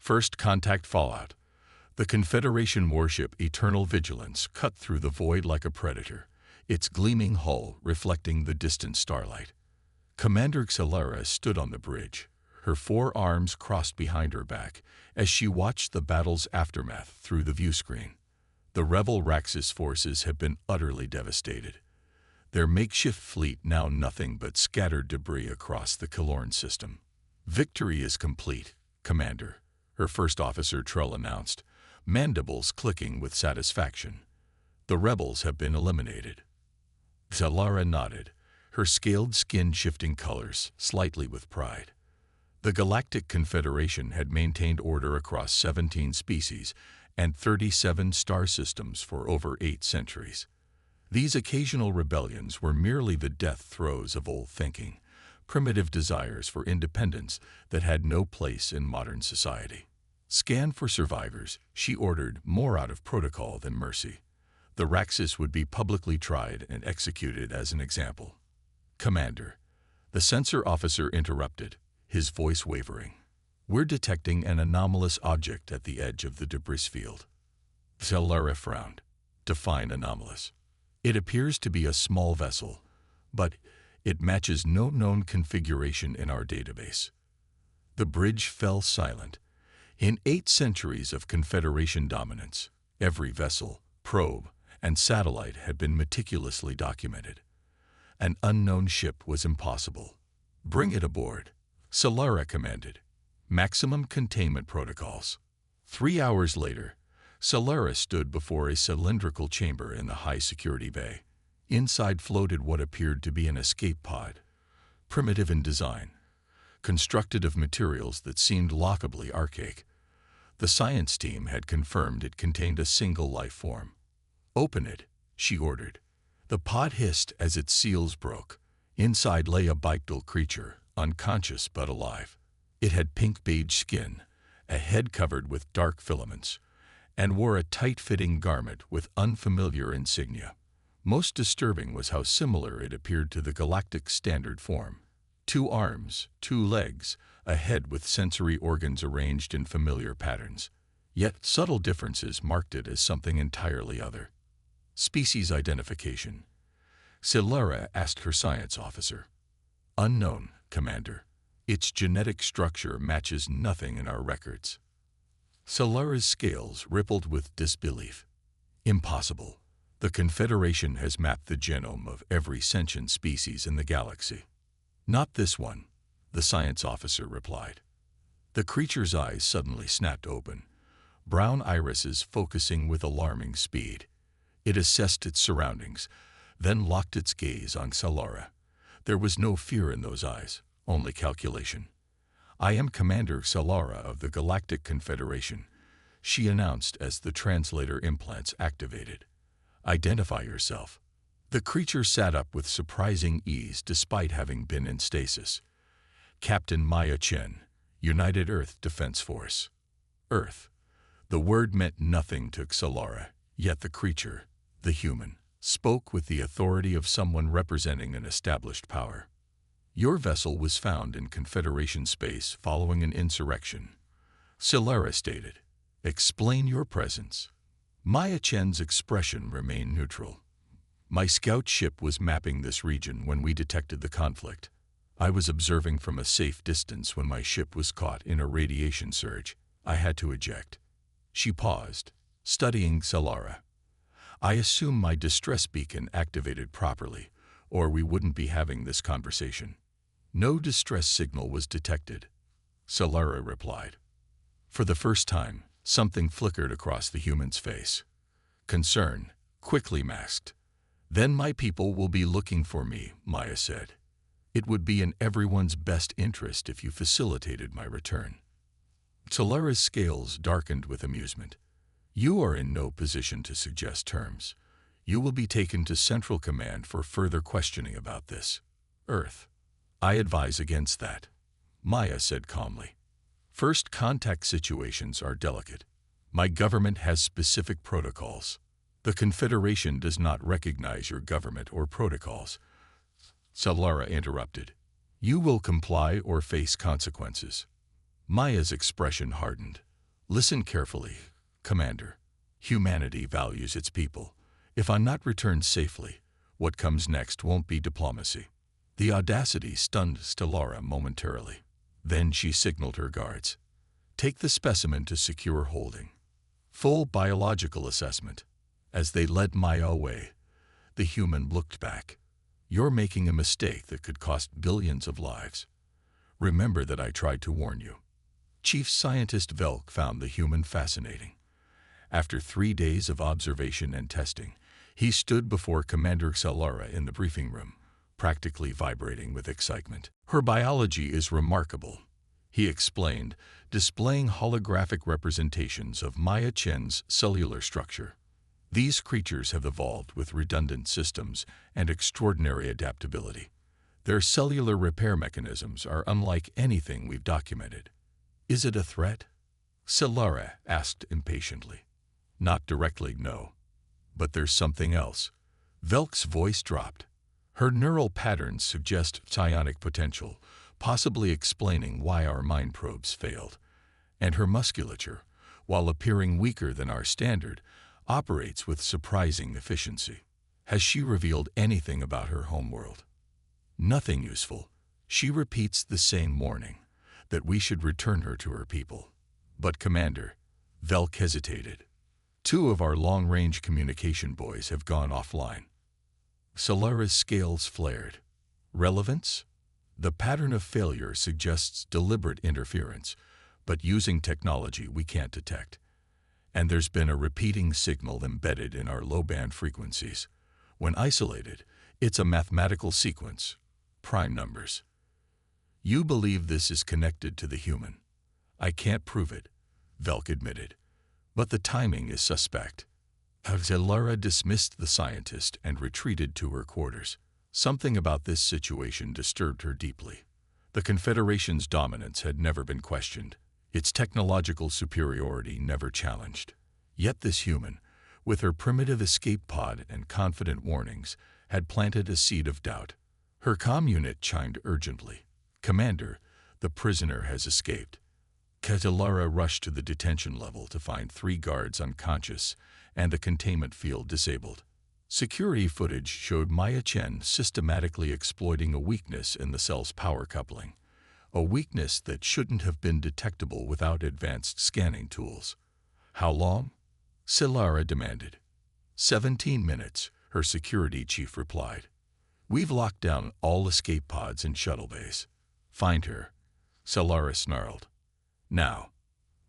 First contact fallout. The Confederation warship Eternal Vigilance cut through the void like a predator, its gleaming hull reflecting the distant starlight. Commander Xalara stood on the bridge, her four arms crossed behind her back, as she watched the battle's aftermath through the viewscreen. The rebel Raxus forces had been utterly devastated, their makeshift fleet now nothing but scattered debris across the Killorn system. "Victory is complete, Commander," her first officer Trull announced, mandibles clicking with satisfaction. "The rebels have been eliminated." Xalara nodded, her scaled skin shifting colors slightly with pride. The Galactic Confederation had maintained order across 17 species and 37 star systems for over 8 centuries. These occasional rebellions were merely the death throes of old thinking, primitive desires for independence that had no place in modern society. "Scan for survivors," she ordered, more out of protocol than mercy. The Raxus would be publicly tried and executed as an example. "Commander," the sensor officer interrupted, his voice wavering. "We're detecting an anomalous object at the edge of the debris field." Xalara frowned. "Define anomalous." "It appears to be a small vessel, but it matches no known configuration in our database." The bridge fell silent. In 8 centuries of Confederation dominance, every vessel, probe, and satellite had been meticulously documented. An unknown ship was impossible. "Bring it aboard," Xalara commanded. "Maximum containment protocols." 3 hours later, Xalara stood before a cylindrical chamber in the high-security bay. Inside floated what appeared to be an escape pod, primitive in design, constructed of materials that seemed laughably archaic. The science team had confirmed it contained a single life form. "Open it," she ordered. The pod hissed as its seals broke. Inside lay a bipedal creature, unconscious but alive. It had pink-beige skin, a head covered with dark filaments, and wore a tight-fitting garment with unfamiliar insignia. Most disturbing was how similar it appeared to the Galactic standard form. 2 arms, 2 legs, a head with sensory organs arranged in familiar patterns. Yet subtle differences marked it as something entirely other. "Species identification," Xalara asked her science officer. "Unknown, Commander. Its genetic structure matches nothing in our records." Xalara's scales rippled with disbelief. "Impossible. The Confederation has mapped the genome of every sentient species in the galaxy." "Not this one," the science officer replied. The creature's eyes suddenly snapped open, brown irises focusing with alarming speed. It assessed its surroundings, then locked its gaze on Xalara. There was no fear in those eyes, only calculation. "I am Commander Xalara of the Galactic Confederation," she announced as the translator implants activated. "Identify yourself." The creature sat up with surprising ease despite having been in stasis. "Captain Maya Chen, United Earth Defense Force." Earth. The word meant nothing to Xalara, yet the creature, the human, spoke with the authority of someone representing an established power. "Your vessel was found in Confederation space following an insurrection," Xalara stated. "Explain your presence." Maya Chen's expression remained neutral. "My scout ship was mapping this region when we detected the conflict. I was observing from a safe distance when my ship was caught in a radiation surge. I had to eject." She paused, studying Xalara. "I assume my distress beacon activated properly, or we wouldn't be having this conversation." "No distress signal was detected," Xalara replied. For the first time, something flickered across the human's face. Concern, quickly masked. "Then my people will be looking for me," Maya said. "It would be in everyone's best interest if you facilitated my return." Xalara's scales darkened with amusement. "You are in no position to suggest terms. You will be taken to Central Command for further questioning about this." "Earth. I advise against that," Maya said calmly. "First contact situations are delicate. My government has specific protocols. The Confederation does not recognize your government or protocols." Xalara interrupted. "You will comply or face consequences." Maya's expression hardened. Listen carefully, Commander. Humanity values its people. If I'm not returned safely, what comes next won't be diplomacy. The audacity stunned Stellara momentarily. Then she signaled her guards. Take the specimen to secure holding. Full biological assessment. As they led Maya away, the human looked back. You're making a mistake that could cost billions of lives. Remember that I tried to warn you. Chief Scientist Velk found the human fascinating. After 3 days of observation and testing, he stood before Commander Stellara in the briefing room, practically vibrating with excitement. Her biology is remarkable, he explained, displaying holographic representations of Maya Chen's cellular structure. These creatures have evolved with redundant systems and extraordinary adaptability. Their cellular repair mechanisms are unlike anything we've documented. Is it a threat? Stellara asked impatiently. Not directly, no. But there's something else. Velk's voice dropped. Her neural patterns suggest psionic potential, possibly explaining why our mind probes failed. And her musculature, while appearing weaker than our standard, operates with surprising efficiency. Has she revealed anything about her homeworld? Nothing useful. She repeats the same warning, that we should return her to her people. But Commander, Velk hesitated. 2 of our long-range communication boys have gone offline. Stellara's scales flared. Relevance? The pattern of failure suggests deliberate interference, but using technology we can't detect. And there's been a repeating signal embedded in our low-band frequencies. When isolated, it's a mathematical sequence, prime numbers. You believe this is connected to the human. I can't prove it, Velk admitted, but the timing is suspect. Stellara dismissed the scientist and retreated to her quarters. Something about this situation disturbed her deeply. The Confederation's dominance had never been questioned, its technological superiority never challenged. Yet this human, with her primitive escape pod and confident warnings, had planted a seed of doubt. Her comm unit chimed urgently. Commander, the prisoner has escaped. Stellara rushed to the detention level to find 3 guards unconscious and the containment field disabled. Security footage showed Maya Chen systematically exploiting a weakness in the cell's power coupling, a weakness that shouldn't have been detectable without advanced scanning tools. How long? Stellara demanded. 17 minutes, her security chief replied. We've locked down all escape pods and shuttle bays. Find her, Stellara snarled. Now.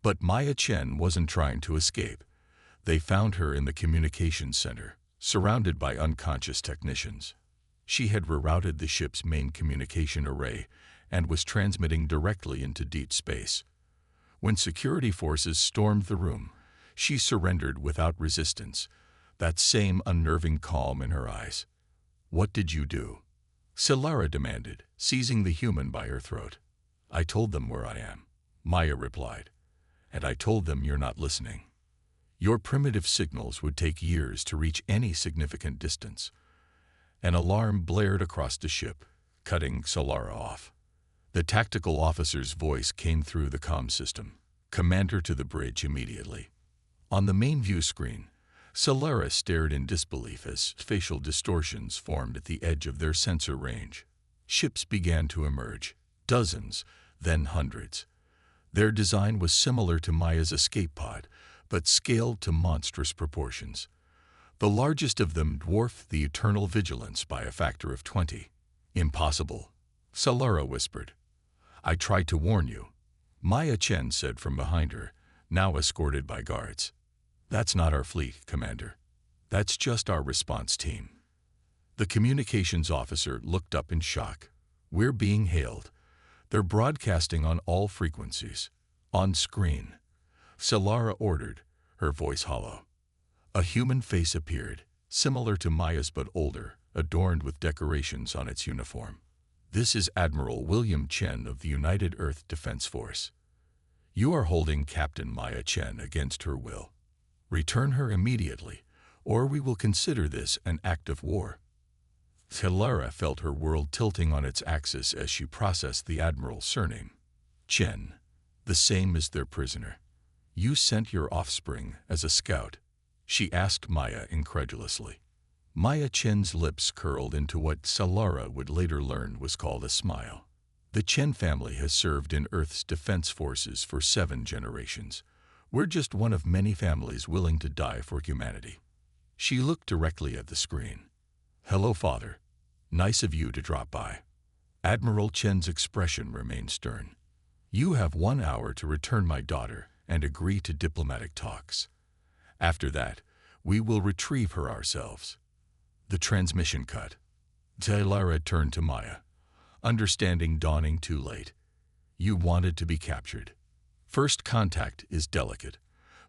But Maya Chen wasn't trying to escape. They found her in the communications center, surrounded by unconscious technicians. She had rerouted the ship's main communication array and was transmitting directly into deep space. When security forces stormed the room, she surrendered without resistance, that same unnerving calm in her eyes. What did you do? Stellara demanded, seizing the human by her throat. I told them where I am, Maya replied, and I told them you're not listening. Your primitive signals would take years to reach any significant distance. An alarm blared across the ship, cutting Stellara off. The tactical officer's voice came through the comm system. Commander to the bridge immediately. On the main view screen, Stellara stared in disbelief as facial distortions formed at the edge of their sensor range. Ships began to emerge, dozens, then hundreds. Their design was similar to Maya's escape pod, but scaled to monstrous proportions. The largest of them dwarfed the Eternal Vigilance by a factor of 20. Impossible, Stellara whispered. I tried to warn you, Maya Chen said from behind her, now escorted by guards. That's not our fleet, Commander. That's just our response team. The communications officer looked up in shock. We're being hailed. They're broadcasting on all frequencies. On screen. Stellara ordered, her voice hollow. A human face appeared, similar to Maya's but older, adorned with decorations on its uniform. This is Admiral William Chen of the United Earth Defense Force. You are holding Captain Maya Chen against her will. Return her immediately, or we will consider this an act of war. Stellara felt her world tilting on its axis as she processed the Admiral's surname. Chen, the same as their prisoner. You sent your offspring as a scout? She asked Maya incredulously. Maya Chen's lips curled into what Solara would later learn was called a smile. The Chen family has served in Earth's defense forces for 7 generations. We're just one of many families willing to die for humanity. She looked directly at the screen. Hello, Father. Nice of you to drop by. Admiral Chen's expression remained stern. You have 1 hour to return my daughter and agree to diplomatic talks. After that, we will retrieve her ourselves. The transmission cut. Solara turned to Maya. Understanding dawning too late. You wanted to be captured. First contact is delicate.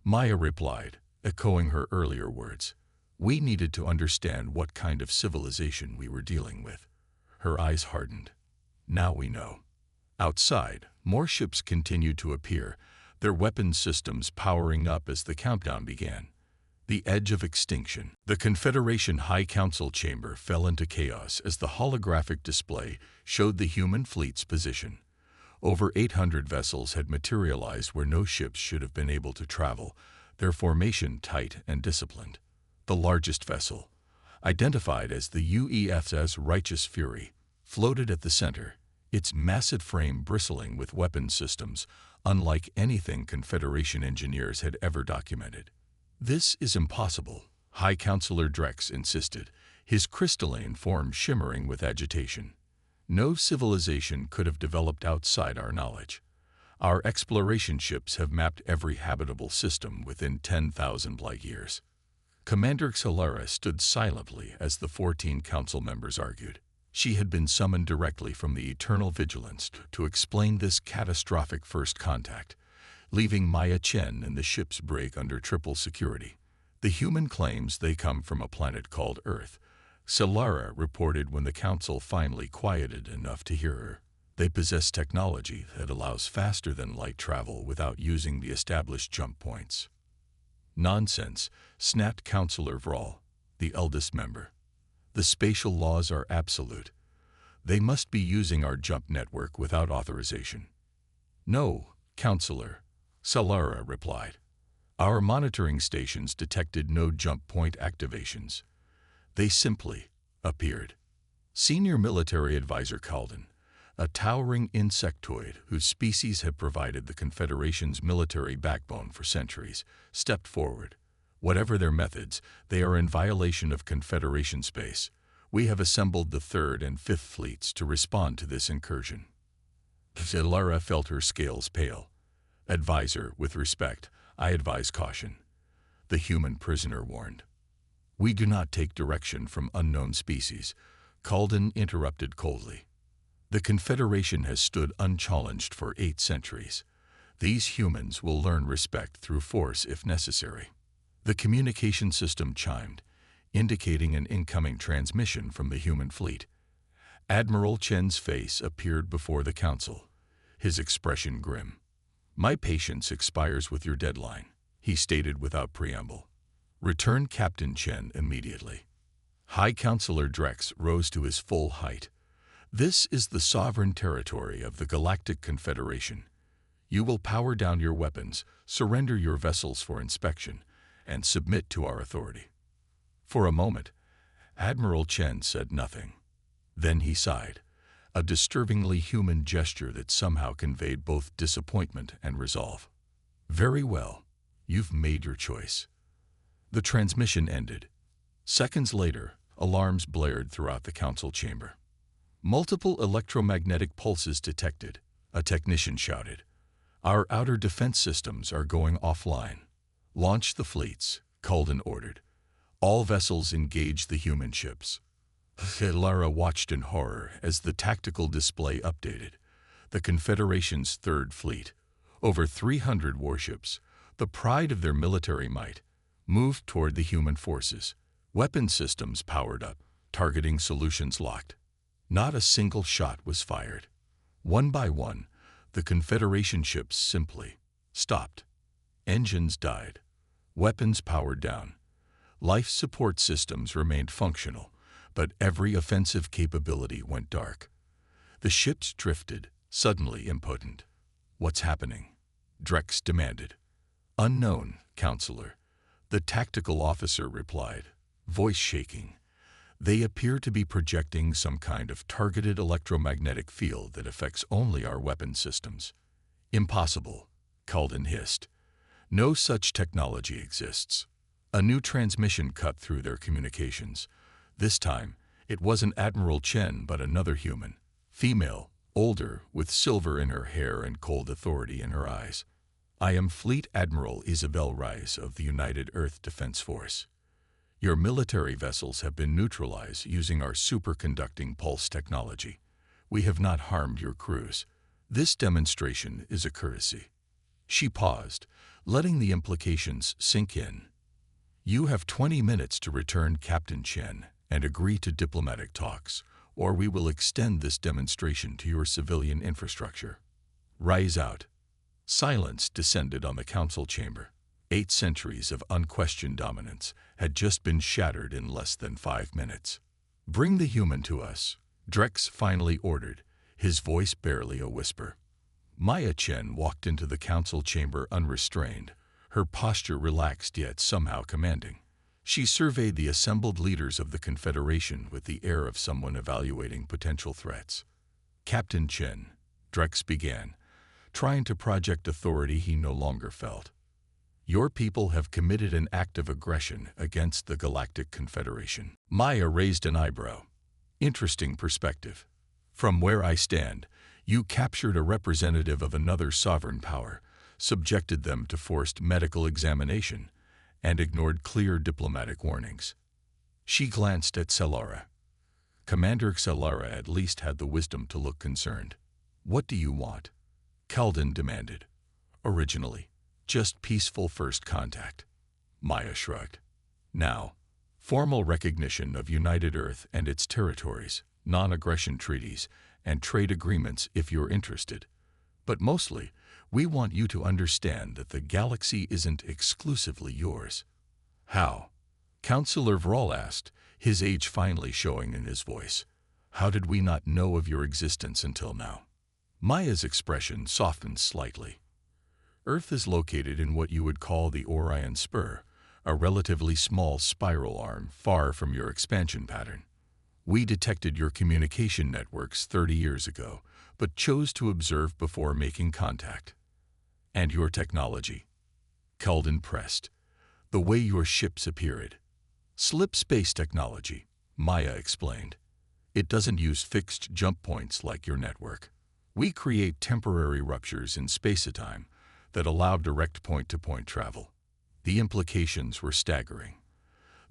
Maya replied, echoing her earlier words. We needed to understand what kind of civilization we were dealing with. Her eyes hardened. Now we know. Outside, more ships continued to appear, their weapons systems powering up as the countdown began. The edge of extinction. The Confederation High Council chamber fell into chaos as the holographic display showed the human fleet's position. Over 800 vessels had materialized where no ships should have been able to travel, their formation tight and disciplined. The largest vessel, identified as the UESS Righteous Fury, floated at the center, its massive frame bristling with weapons systems, unlike anything Confederation engineers had ever documented. This is impossible, High Counselor Drex insisted, his crystalline form shimmering with agitation. No civilization could have developed outside our knowledge. Our exploration ships have mapped every habitable system within 10,000 light years. Commander Solara stood silently as the 14 council members argued. She had been summoned directly from the Eternal Vigilance to explain this catastrophic first contact, leaving Maya Chen and the ship's brig under triple security. The human claims they come from a planet called Earth. Solara reported when the council finally quieted enough to hear her. They possess technology that allows faster-than-light travel without using the established jump points. Nonsense, snapped Councillor Vral, the eldest member. The spatial laws are absolute. They must be using our jump network without authorization. No, Councillor, Solara replied. Our monitoring stations detected no jump point activations. They simply appeared. Senior Military Advisor Calden, a towering insectoid whose species had provided the Confederation's military backbone for centuries, stepped forward. Whatever their methods, they are in violation of Confederation space. We have assembled the 3rd and 5th fleets to respond to this incursion. Solara felt her scales pale. Advisor, with respect, I advise caution. The human prisoner warned. We do not take direction from unknown species, Calden interrupted coldly. The Confederation has stood unchallenged for 8 centuries. These humans will learn respect through force if necessary. The communication system chimed, indicating an incoming transmission from the human fleet. Admiral Chen's face appeared before the council, his expression grim. My patience expires with your deadline, he stated without preamble. Return Captain Chen immediately. High Counselor Drex rose to his full height. This is the sovereign territory of the Galactic Confederation. You will power down your weapons, surrender your vessels for inspection, and submit to our authority. For a moment, Admiral Chen said nothing. Then he sighed, a disturbingly human gesture that somehow conveyed both disappointment and resolve. Very well, you've made your choice. The transmission ended. Seconds later, alarms blared throughout the council chamber. Multiple electromagnetic pulses detected, a technician shouted. Our outer defense systems are going offline. Launch the fleets, Calden ordered. All vessels engage the human ships. Solara watched in horror as the tactical display updated. The Confederation's 3rd Fleet, over 300 warships, the pride of their military might, moved toward the human forces. Weapon systems powered up, targeting solutions locked. Not a single shot was fired. One by one, the Confederation ships simply stopped. Engines died. Weapons powered down. Life support systems remained functional, but every offensive capability went dark. The ships drifted, suddenly impotent. What's happening? Drex demanded. Unknown, Counselor, the tactical officer replied, voice shaking. They appear to be projecting some kind of targeted electromagnetic field that affects only our weapon systems. Impossible, Calden hissed. No such technology exists. A new transmission cut through their communications. This time, it wasn't Admiral Chen but another human. Female, older, with silver in her hair and cold authority in her eyes. I am Fleet Admiral Isabel Rice of the United Earth Defense Force. Your military vessels have been neutralized using our superconducting pulse technology. We have not harmed your crews. This demonstration is a courtesy. She paused, letting the implications sink in. You have 20 minutes to return Captain Chen and agree to diplomatic talks, or we will extend this demonstration to your civilian infrastructure. Rise out. Silence descended on the council chamber. 8 centuries of unquestioned dominance had just been shattered in less than 5 minutes. Bring the human to us, Drex finally ordered, his voice barely a whisper. Maya Chen walked into the council chamber unrestrained, her posture relaxed yet somehow commanding. She surveyed the assembled leaders of the Confederation with the air of someone evaluating potential threats. Captain Chen, Drex began, trying to project authority he no longer felt. Your people have committed an act of aggression against the Galactic Confederation. Maya raised an eyebrow. Interesting perspective. From where I stand, you captured a representative of another sovereign power, subjected them to forced medical examination, and ignored clear diplomatic warnings. She glanced at Celara. Commander Celara at least had the wisdom to look concerned. What do you want? Calden demanded. Originally, just peaceful first contact. Maya shrugged. Now, formal recognition of United Earth and its territories, non-aggression treaties, and trade agreements if you're interested. But mostly, we want you to understand that the galaxy isn't exclusively yours. How? Councillor Vrall asked, his age finally showing in his voice. How did we not know of your existence until now? Maya's expression softened slightly. Earth is located in what you would call the Orion Spur, a relatively small spiral arm far from your expansion pattern. We detected your communication networks 30 years ago, but chose to observe before making contact. And your technology? Calden pressed. The way your ships appeared. Slip space technology, Maya explained. It doesn't use fixed jump points like your network. We create temporary ruptures in space-time that allow direct point-to-point travel. The implications were staggering.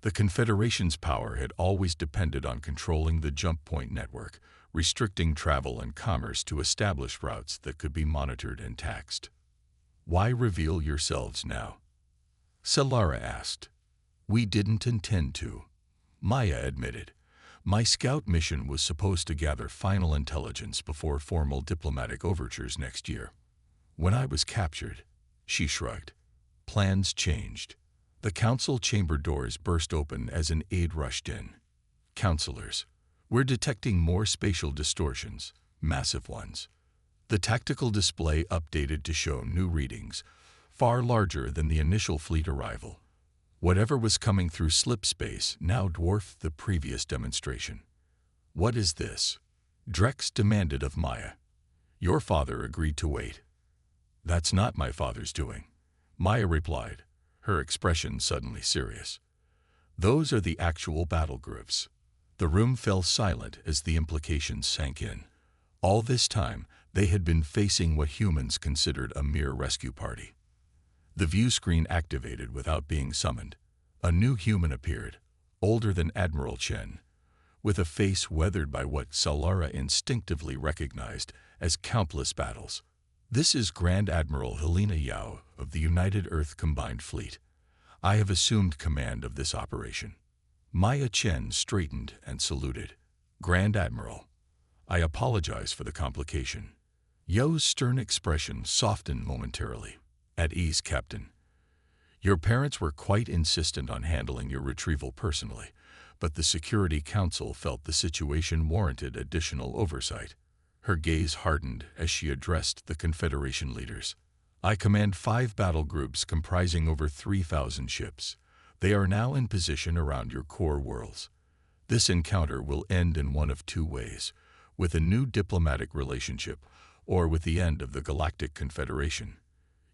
The Confederation's power had always depended on controlling the jump point network, restricting travel and commerce to established routes that could be monitored and taxed. Why reveal yourselves now? Celara asked. We didn't intend to. Maya admitted. My scout mission was supposed to gather final intelligence before formal diplomatic overtures next year. When I was captured, she shrugged. Plans changed. The council chamber doors burst open as an aide rushed in. Counselors, we're detecting more spatial distortions, massive ones. The tactical display updated to show new readings, far larger than the initial fleet arrival. Whatever was coming through slip space now dwarfed the previous demonstration. What is this? Drex demanded of Maya. Your father agreed to wait. That's not my father's doing, Maya replied, her expression suddenly serious. Those are the actual battle groups. The room fell silent as the implications sank in. All this time, they had been facing what humans considered a mere rescue party. The view screen activated without being summoned. A new human appeared, older than Admiral Chen, with a face weathered by what Celara instinctively recognized as countless battles. This is Grand Admiral Helena Yao of the United Earth Combined Fleet. I have assumed command of this operation. Maya Chen straightened and saluted. Grand Admiral, I apologize for the complication. Yao's stern expression softened momentarily. At ease, Captain. Your parents were quite insistent on handling your retrieval personally, but the Security Council felt the situation warranted additional oversight. Her gaze hardened as she addressed the Confederation leaders. I command 5 battle groups comprising over 3,000 ships. They are now in position around your core worlds. This encounter will end in one of two ways, with a new diplomatic relationship or with the end of the Galactic Confederation.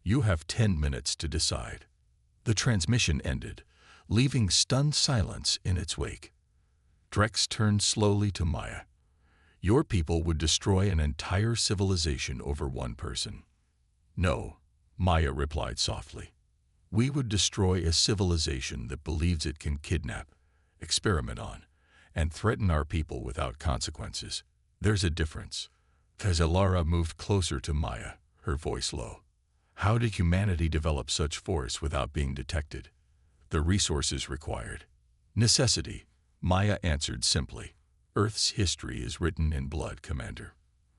You have 10 minutes to decide. The transmission ended, leaving stunned silence in its wake. Drex turned slowly to Maya. Your people would destroy an entire civilization over one person. No, Maya replied softly. We would destroy a civilization that believes it can kidnap, experiment on, and threaten our people without consequences. There's a difference. Alara moved closer to Maya, her voice low. How did humanity develop such force without being detected? The resources required. Necessity, Maya answered simply. Earth's history is written in blood, Commander.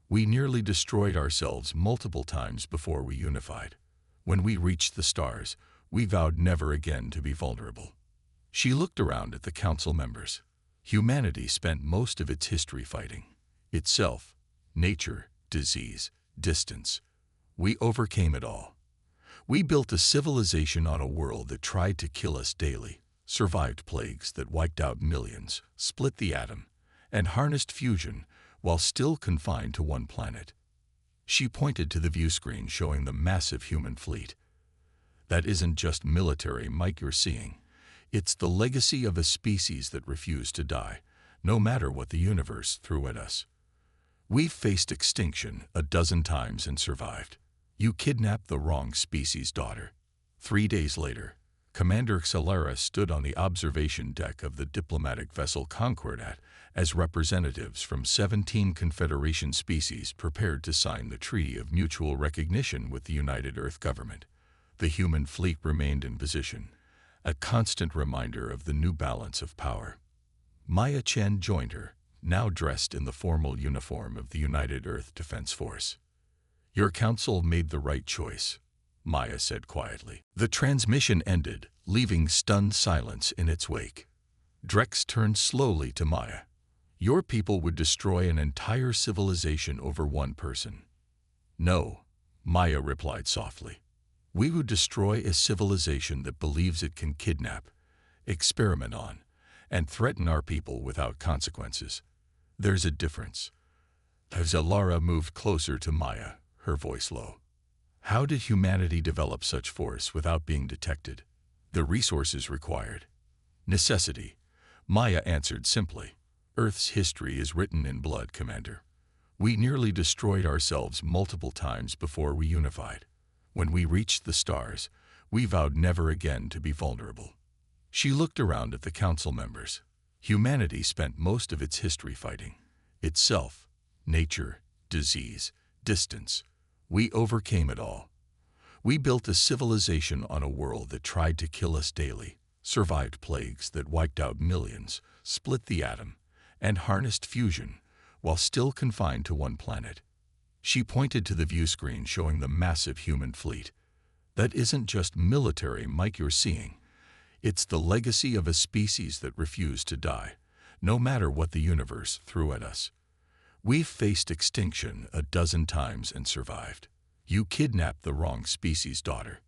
We nearly destroyed ourselves multiple times before we unified. When we reached the stars, we vowed never again to be vulnerable. She looked around at the council members. Humanity spent most of its history fighting. Itself, nature, disease, distance. We overcame it all. We built a civilization on a world that tried to kill us daily, survived plagues that wiped out millions, split the atom, and harnessed fusion while still confined to one planet. She pointed to the view screen showing the massive human fleet. That isn't just military might you're seeing. It's the legacy of a species that refused to die, no matter what the universe threw at us. We've faced extinction a dozen times and survived. You kidnapped the wrong species, daughter. 3 days later, Commander Xalara stood on the observation deck of the diplomatic vessel Concordat as representatives from 17 Confederation species prepared to sign the Treaty of Mutual Recognition with the United Earth Government. The human fleet remained in position, a constant reminder of the new balance of power. Maya Chen joined her, now dressed in the formal uniform of the United Earth Defense Force. Your council made the right choice, Maya said quietly. The transmission ended, leaving stunned silence in its wake. Drex turned slowly to Maya. Your people would destroy an entire civilization over one person. No, Maya replied softly. We would destroy a civilization that believes it can kidnap, experiment on, and threaten our people without consequences. There's a difference. Alara moved closer to Maya, her voice low. How did humanity develop such force without being detected? The resources required. Necessity, Maya answered simply. Earth's history is written in blood, Commander. We nearly destroyed ourselves multiple times before we unified. When we reached the stars, we vowed never again to be vulnerable. She looked around at the council members. Humanity spent most of its history fighting. Itself, nature, disease, distance. We overcame it all. We built a civilization on a world that tried to kill us daily, survived plagues that wiped out millions, split the atom, and harnessed fusion while still confined to one planet. She pointed to the view screen showing the massive human fleet. That isn't just military might you're seeing. It's the legacy of a species that refused to die, no matter what the universe threw at us. We've faced extinction a dozen times and survived. You kidnapped the wrong species, daughter.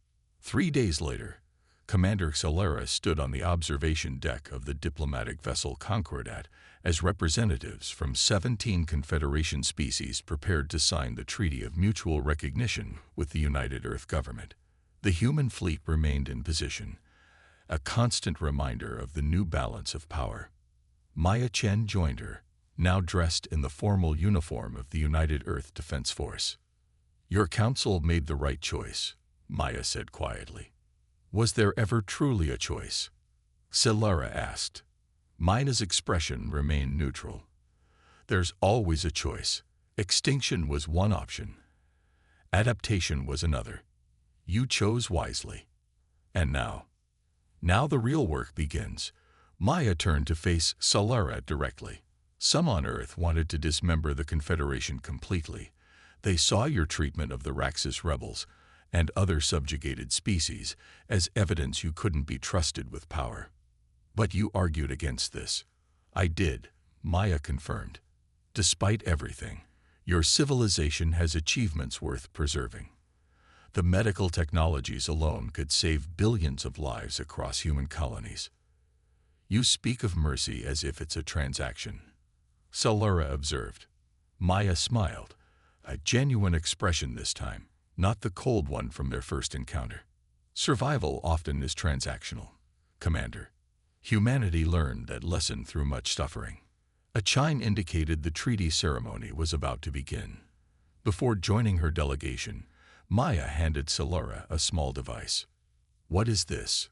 3 days later, Commander Xalara stood on the observation deck of the diplomatic vessel Concordat as representatives from 17 Confederation species prepared to sign the Treaty of Mutual Recognition with the United Earth Government. The human fleet remained in position, a constant reminder of the new balance of power. Maya Chen joined her, now dressed in the formal uniform of the United Earth Defense Force. Your council made the right choice, Maya said quietly. Was there ever truly a choice? Xalara asked. Maya's expression remained neutral. There's always a choice. Extinction was one option. Adaptation was another. You chose wisely. And now? Now the real work begins. Maya turned to face Xalara directly. Some on Earth wanted to dismember the Confederation completely. They saw your treatment of the Raxus rebels and other subjugated species as evidence you couldn't be trusted with power. But you argued against this. I did, Maya confirmed. Despite everything, your civilization has achievements worth preserving. The medical technologies alone could save billions of lives across human colonies. You speak of mercy as if it's a transaction, Salura observed. Maya smiled, a genuine expression this time, not the cold one from their first encounter. Survival often is transactional, Commander. Humanity learned that lesson through much suffering. A chime indicated the treaty ceremony was about to begin. Before joining her delegation, Maya handed Salura a small device. "What is this?"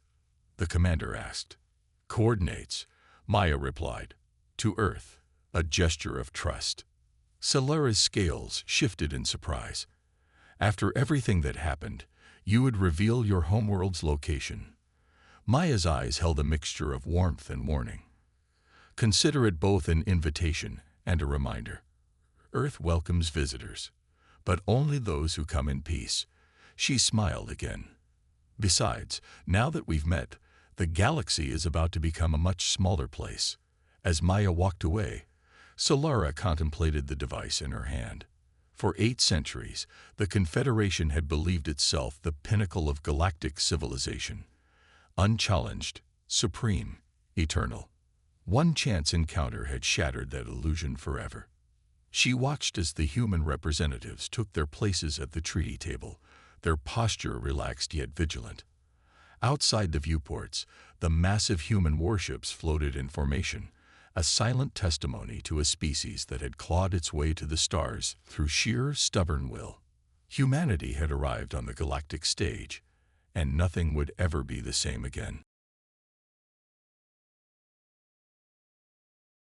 the commander asked. "Coordinates," Maya replied. "To Earth," a gesture of trust. Salura's scales shifted in surprise. "After everything that happened, you would reveal your homeworld's location." Maya's eyes held a mixture of warmth and warning. "Consider it both an invitation and a reminder. Earth welcomes visitors, but only those who come in peace." She smiled again. "Besides, now that we've met, the galaxy is about to become a much smaller place." As Maya walked away, Salura contemplated the device in her hand. For 8 centuries, the Confederation had believed itself the pinnacle of galactic civilization. Unchallenged, supreme, eternal. One chance encounter had shattered that illusion forever. She watched as the human representatives took their places at the treaty table, their posture relaxed yet vigilant. Outside the viewports, the massive human warships floated in formation, a silent testimony to a species that had clawed its way to the stars through sheer, stubborn will. Humanity had arrived on the galactic stage, and nothing would ever be the same again.